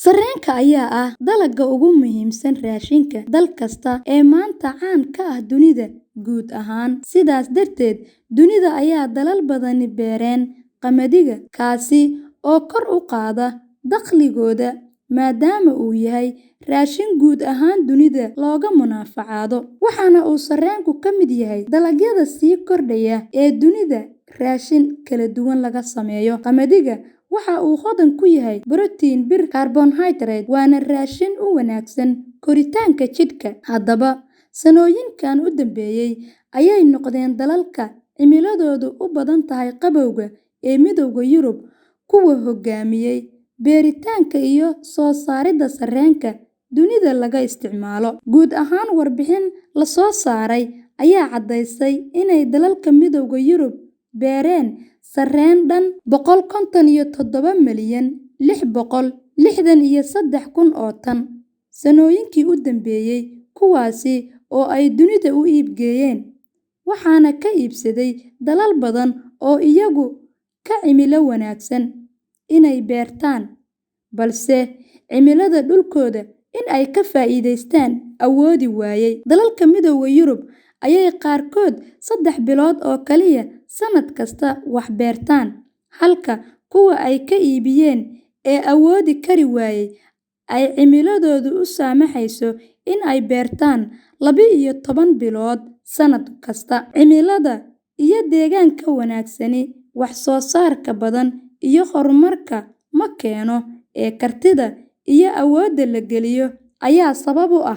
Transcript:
Sarreenka ayaa ah dalagga ugu muhiimsan raashinka dal kasta ee maanta caan ka ah dunida guud ahaan. Sidaas darteed, dunida ayaa dalal badani beereen qamadiga, kaasi oo kor u qaada dakhligooda maadaama uu yahay raashin guud ahaan dunida looga munaafacaado. Waxaana uu sarreenku ka mid yahay dalagyada sii kordhaya ee dunida raashin kala duwan laga sameeyo. Qamadiga waxa uu hodan ku yahay borotiin, bir, karbohaydrayt, waana raashin u wanaagsan koritaanka jidhka. Haddaba, sanooyinkan u dambeeyay ayay noqdeen dalalka cimiladoodu u badan tahay qabowga ee Midowga Yurub kuwa hoggaamiyay beeritaanka iyo soo saaridda sarreenka dunida laga isticmaalo. Guud ahaan, warbixin la soo saaray ayaa caddaysay inay dalalka Midowga Yurub beereen sarreen dhan 157,663,000 oo tan sanooyinkii u dambeeyay, kuwaasi oo ay dunida u iibgeeyeen. Waxaana ka iibsaday dalal badan oo iyagu ka cimilo wanaagsan inay beertaan, balse cimilada dhulkooda in ay ka faa'iidaystaan awoodi waayay. Dalalka Midowga Yurub ayay qaarkood 3 bilood oo kaliya sanad kasta wax beertaan, halka kuwa ay ka iibiyeen ee awoodi kari waayay ay cimiladoodu u saamaxayso in ay beertaan 12 bilood sanad kasta. Cimilada iyo deegaanka wanaagsani wax soo saarka badan iyo horumarka ma keeno, ee kartida iyo awoodda la geliyo ayaa sabab u ah